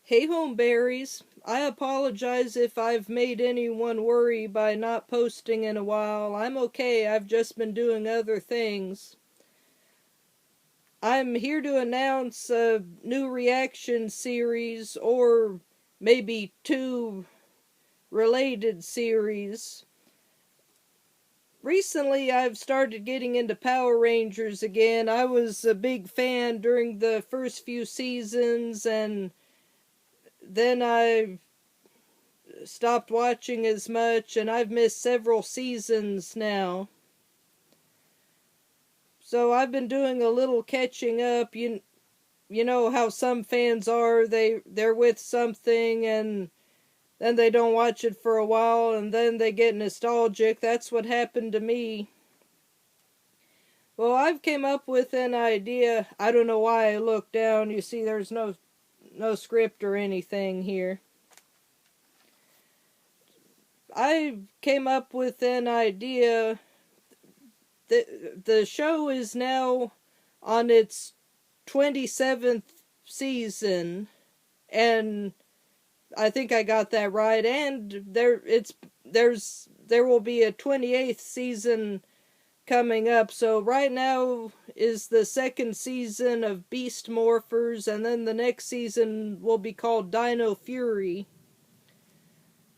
Hey homeberries, I apologize if I've made anyone worry by not posting in a while. I'm okay, I've just been doing other things. I'm here to announce a new reaction series, or maybe two related series. Recently I've started getting into Power Rangers again. I was a big fan during the first few seasons, and then I stopped watching as much, and I've missed several seasons now. So I've been doing a little catching up. You know how some fans are. They're with something and then they don't watch it for a while and then they get nostalgic. That's what happened to me. Well, I've came up with an idea. I don't know why I looked down. You see there's no script or anything here. I came up with an idea. The show is now on its 27th season, and I think I got that right, and there will be a 28th season coming up. So right now is the second season of Beast Morphers, and then the next season will be called Dino Fury.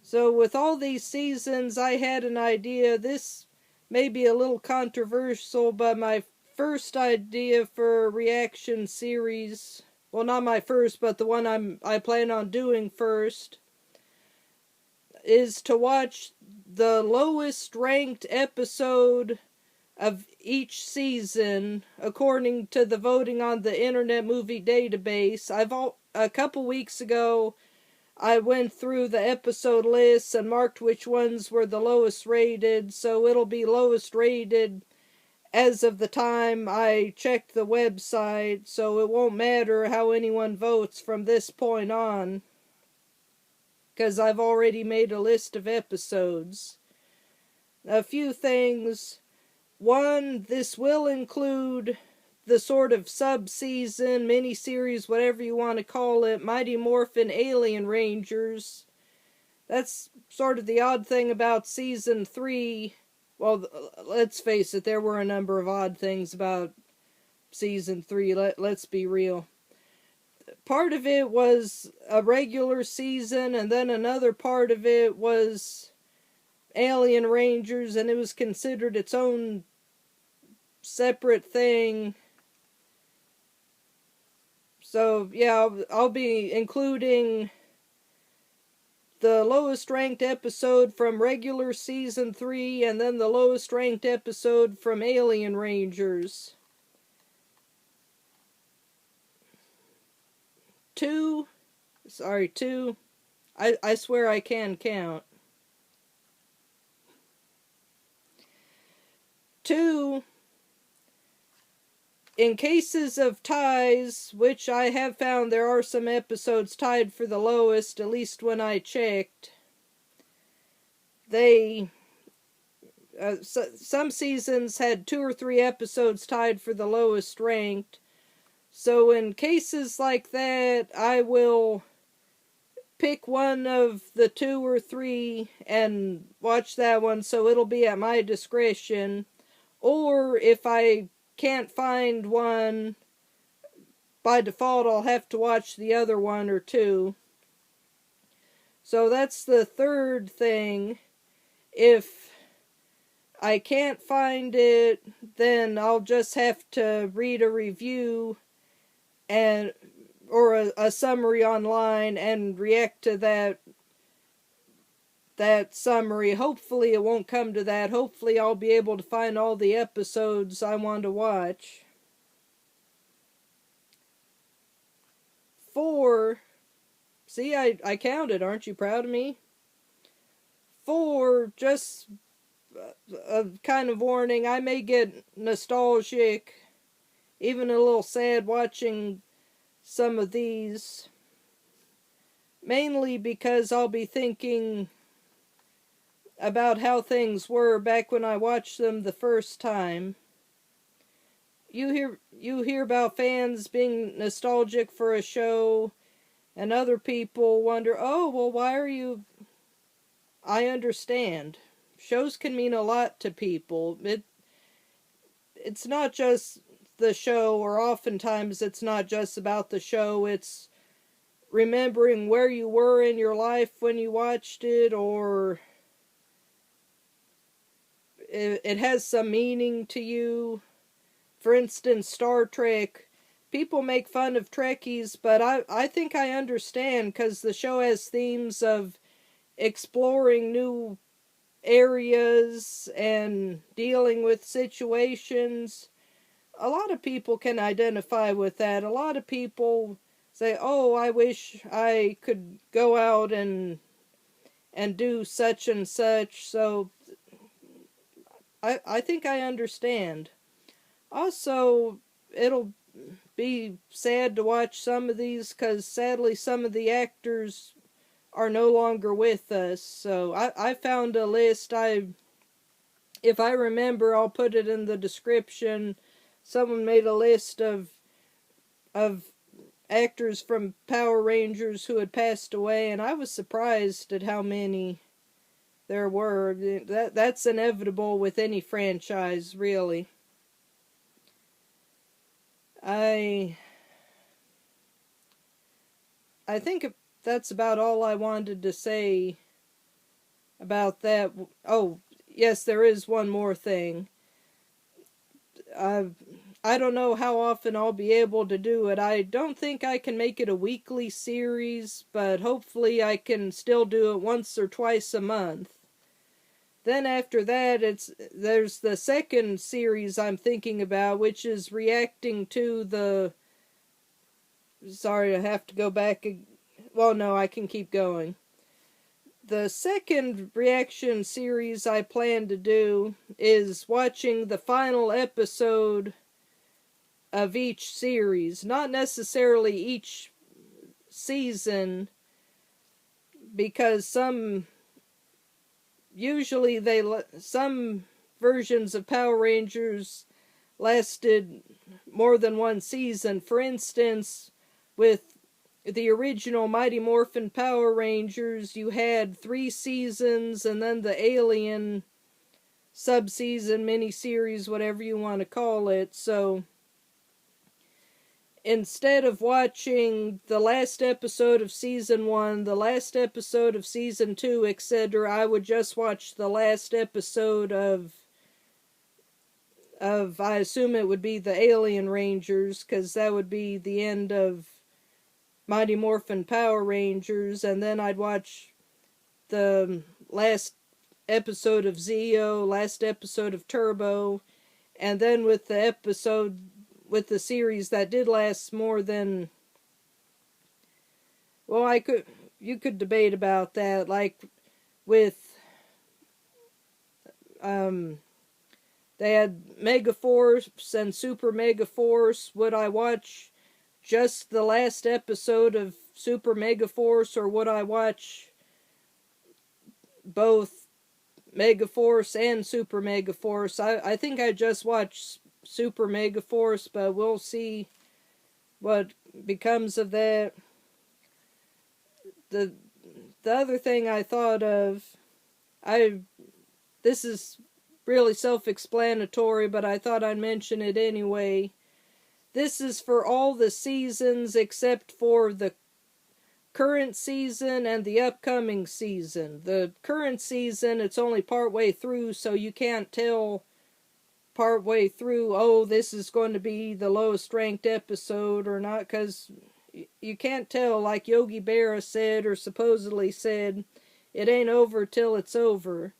So with all these seasons, I had an idea. This may be a little controversial, but my first idea for a reaction series, well, not my first, but the one I plan on doing first, is to watch the lowest ranked episode of each season according to the voting on the Internet Movie Database. A couple weeks ago I went through the episode lists and marked which ones were the lowest rated, so it'll be lowest rated as of the time I checked the website, so it won't matter how anyone votes from this point on, because I've already made a list of episodes. A few things. One, this will include the sort of sub-season, mini-series, whatever you want to call it, Mighty Morphin Alien Rangers. That's sort of the odd thing about Season 3. Well, let's face it, there were a number of odd things about Season 3, let's be real. Part of it was a regular season, and then another part of it was Alien Rangers, and it was considered its own separate thing. So, yeah, I'll be including the lowest ranked episode from regular Season 3, and then the lowest ranked episode from Alien Rangers. Two. I swear I can count. 2. In cases of ties, which I have found there are some episodes tied for the lowest, at least when I checked, some seasons had 2 or 3 episodes tied for the lowest ranked. So in cases like that, I will pick one of the 2 or 3 and watch that one, so it'll be at my discretion. Or if I can't find one, by default I'll have to watch the other 1 or 2. So that's the third thing. If I can't find it, then I'll just have to read a review or a summary online and react to that summary. Hopefully it won't come to that. Hopefully I'll be able to find all the episodes I want to watch. 4. See, I counted. Aren't you proud of me? 4, just a kind of warning. I may get nostalgic, even a little sad watching some of these. Mainly because I'll be thinking about how things were back when I watched them the first time. You hear about fans being nostalgic for a show, And other people wonder, oh, well, why are you... I understand. Shows can mean a lot to people. It's not just the show, or oftentimes it's not just about the show. It's remembering where you were in your life when you watched it, or it has some meaning to you. For instance, Star Trek. People make fun of Trekkies, but I think I understand, because the show has themes of exploring new areas and dealing with situations. A lot of people can identify with that. A lot of people say, oh, I wish I could go out and do such and such. So I think I understand. Also, it'll be sad to watch some of these, because sadly some of the actors are no longer with us. So I found a list. If I remember, I'll put it in the description. Someone made a list of actors from Power Rangers who had passed away, and I was surprised at how many there were. That's inevitable with any franchise, really. I think that's about all I wanted to say about that. Oh, yes, there is one more thing. I don't know how often I'll be able to do it. I don't think I can make it a weekly series, but hopefully I can still do it once or twice a month. Then after that, there's the second series I'm thinking about, which is reacting to the... Sorry, I have to go back. Well, no, I can keep going. The second reaction series I plan to do is watching the final episode of each series. Not necessarily each season, because some versions of Power Rangers lasted more than one season. For instance, with the original Mighty Morphin Power Rangers, you had 3 seasons, and then the Alien sub-season, mini-series, whatever you want to call it. So instead of watching the last episode of Season 1, the last episode of Season 2, etc., I would just watch the last episode of I assume it would be the Alien Rangers, because that would be the end of Mighty Morphin Power Rangers, and then I'd watch the last episode of Zeo, last episode of Turbo, and then with the series that did last more than... Well, you could debate about that, like with... they had Megaforce and Super Megaforce. Would I watch just the last episode of Super Megaforce, or would I watch both Megaforce and Super Megaforce? I think I just watch Super Megaforce, but we'll see what becomes of that. The other thing I thought of, this is really self-explanatory, but I thought I'd mention it anyway. This is for all the seasons except for the current season and the upcoming season. The current season, it's only partway through, so you can't tell partway through, oh, this is going to be the lowest ranked episode or not, because you can't tell. Like Yogi Berra said, or supposedly said, it ain't over till it's over.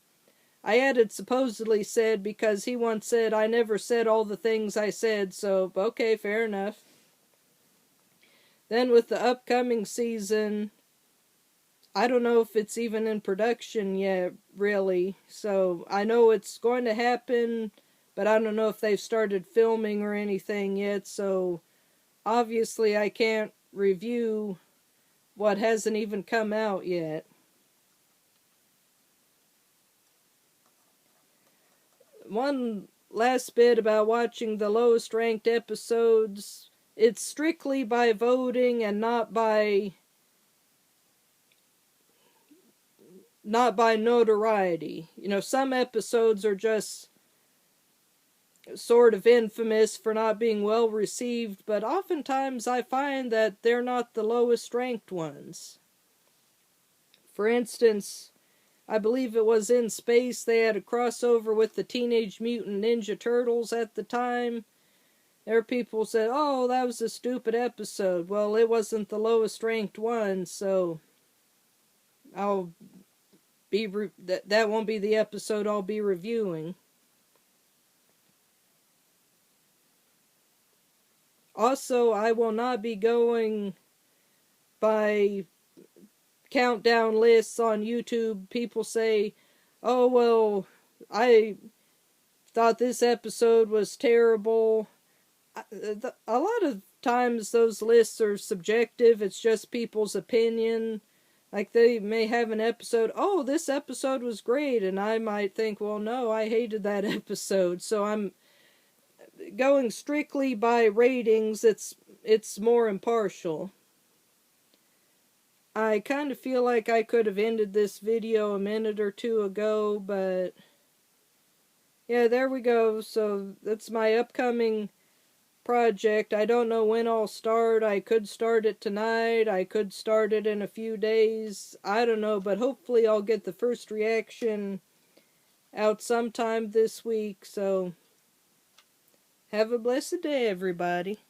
I added supposedly said because he once said, I never said all the things I said, so okay, fair enough. Then with the upcoming season, I don't know if it's even in production yet, really. So I know it's going to happen, but I don't know if they've started filming or anything yet, so obviously I can't review what hasn't even come out yet. One last bit about watching the lowest ranked episodes. It's strictly by voting and not by not by notoriety. You know, some episodes are just sort of infamous for not being well received, but oftentimes I find that they're not the lowest ranked ones. For instance, I believe it was In Space, they had a crossover with the Teenage Mutant Ninja Turtles at the time. There were people who said, oh, that was a stupid episode. Well, it wasn't the lowest ranked one, so I'll be that won't be the episode I'll be reviewing. Also, I will not be going by countdown lists on YouTube. People say, oh, well, I thought this episode was terrible. A lot of times those lists are subjective. It's just people's opinion. Like, they may have an episode, oh, this episode was great, and I might think, well, no, I hated that episode. So I'm going strictly by ratings. It's more impartial. I kind of feel like I could have ended this video a minute or two ago, but yeah, there we go. So that's my upcoming project. I don't know when I'll start. I could start it tonight. I could start it in a few days. I don't know, but hopefully I'll get the first reaction out sometime this week. So have a blessed day, everybody.